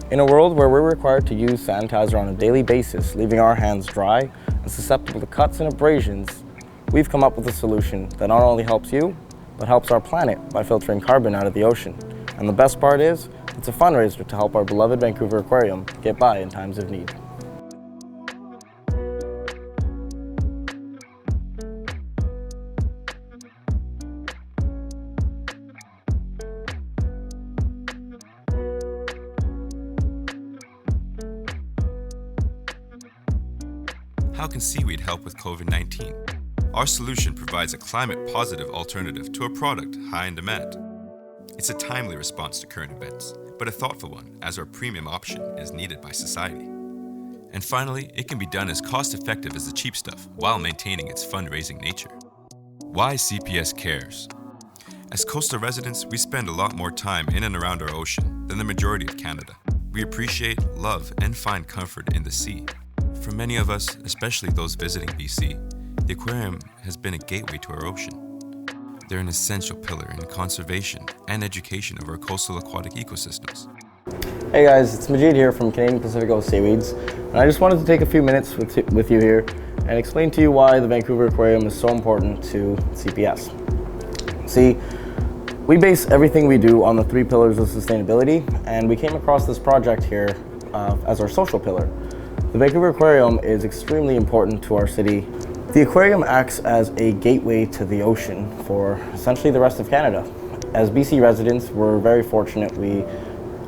In a world where we're required to use sanitizer on a daily basis, leaving our hands dry and susceptible to cuts and abrasions, we've come up with a solution that not only helps you, but helps our planet by filtering carbon out of the ocean. And the best part is, it's a fundraiser to help our beloved Vancouver Aquarium get by in times of need. How can seaweed help with COVID-19? Our solution provides a climate-positive alternative to a product high in demand. It's a timely response to current events, but a thoughtful one as our premium option is needed by society. And finally, it can be done as cost-effective as the cheap stuff while maintaining its fundraising nature. Why CPS cares? As coastal residents, we spend a lot more time in and around our ocean than the majority of Canada. We appreciate, love, and find comfort in the sea. For many of us, especially those visiting BC, the aquarium has been a gateway to our ocean. They're an essential pillar in conservation and education of our coastal aquatic ecosystems. Hey guys, it's Majid here from Canadian Pacific Coast Seaweeds, and I just wanted to take a few minutes with you here and explain to you why the Vancouver Aquarium is so important to CPS. See, we base everything we do on the 3 pillars of sustainability, and we came across this project here as our social pillar. The Vancouver Aquarium is extremely important to our city. The aquarium acts as a gateway to the ocean for essentially the rest of Canada. As BC residents, we're very fortunate. We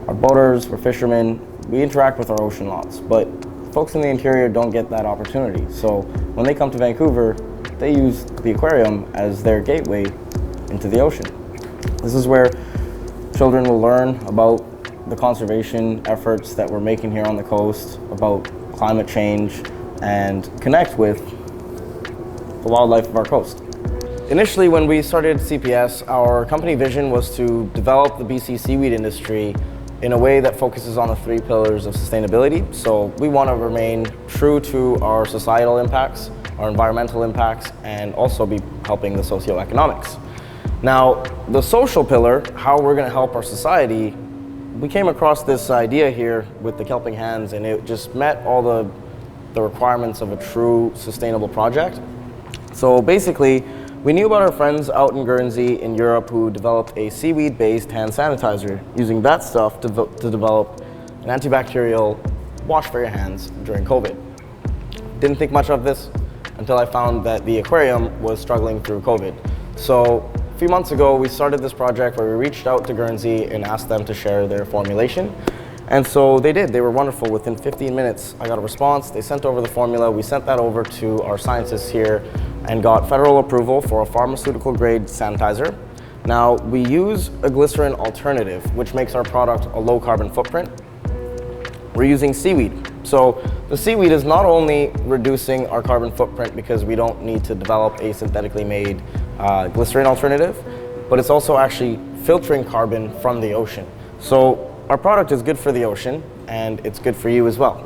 are boaters, we're fishermen, we interact with our ocean lots, but folks in the interior don't get that opportunity. So when they come to Vancouver, they use the aquarium as their gateway into the ocean. This is where children will learn about the conservation efforts that we're making here on the coast, about climate change, and connect with the wildlife of our coast. Initially, when we started CPS, our company vision was to develop the BC seaweed industry in a way that focuses on the 3 pillars of sustainability. So we want to remain true to our societal impacts, our environmental impacts, and also be helping the socioeconomics. Now, the social pillar, how we're going to help our society, we came across this idea here with the Kelping Hands, and it just met all the requirements of a true sustainable project. So basically, we knew about our friends out in Guernsey in Europe who developed a seaweed-based hand sanitizer using that stuff to develop an antibacterial wash for your hands during COVID. Didn't think much of this until I found that the aquarium was struggling through COVID. So a few months ago, we started this project where we reached out to Guernsey and asked them to share their formulation. And so they did. They were wonderful. Within 15 minutes, I got a response. They sent over the formula. We sent that over to our scientists here and got federal approval for a pharmaceutical grade sanitizer. Now, we use a glycerin alternative, which makes our product a low carbon footprint. We're using seaweed. So the seaweed is not only reducing our carbon footprint because we don't need to develop a synthetically made glycerin alternative, but it's also actually filtering carbon from the ocean. So our product is good for the ocean, and it's good for you as well.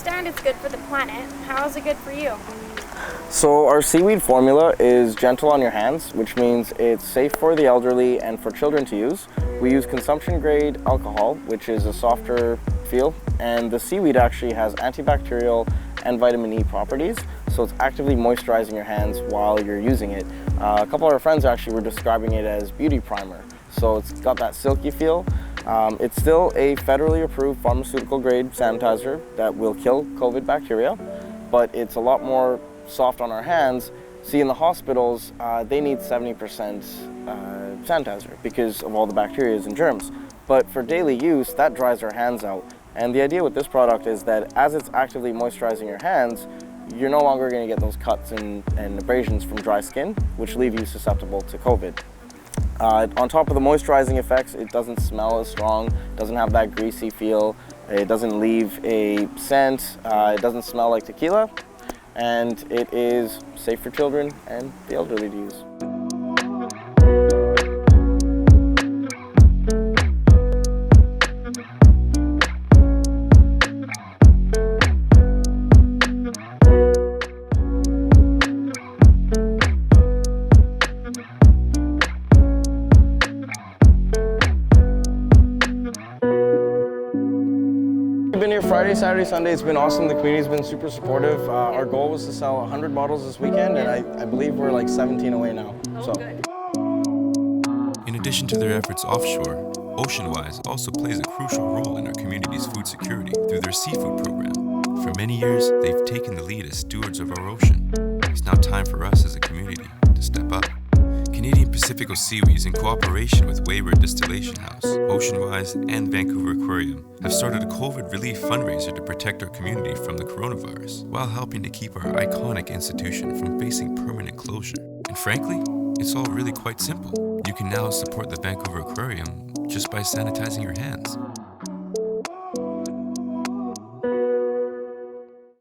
I understand it's good for the planet. How is it good for you? So our seaweed formula is gentle on your hands, which means it's safe for the elderly and for children to use. We use consumption grade alcohol, which is a softer feel, and the seaweed actually has antibacterial and vitamin E properties, so it's actively moisturizing your hands while you're using it. A couple of our friends actually were describing it as beauty primer, so it's got that silky feel. It's still a federally approved pharmaceutical grade sanitizer that will kill COVID bacteria, but it's a lot more soft on our hands. See, in the hospitals, they need 70% sanitizer because of all the bacteria and germs. But for daily use, that dries our hands out. And the idea with this product is that as it's actively moisturizing your hands, you're no longer going to get those cuts and abrasions from dry skin, which leave you susceptible to COVID. On top of the moisturizing effects, it doesn't smell as strong, doesn't have that greasy feel, it doesn't leave a scent, it doesn't smell like tequila, and it is safe for children and the elderly to use. Friday, Saturday, Sunday, it's been awesome. The community's been super supportive. Our goal was to sell 100 bottles this weekend, and I believe we're like 17 away now. Oh, good. In addition to their efforts offshore, Oceanwise also plays a crucial role in our community's food security through their seafood program. For many years, they've taken the lead as stewards of our ocean. It's now time for us as a community to step up. Canadian Pacifico Seaweeds, in cooperation with Wayward Distillation House, Oceanwise, and Vancouver Aquarium, have started a COVID relief fundraiser to protect our community from the coronavirus, while helping to keep our iconic institution from facing permanent closure. And frankly, it's all really quite simple. You can now support the Vancouver Aquarium just by sanitizing your hands.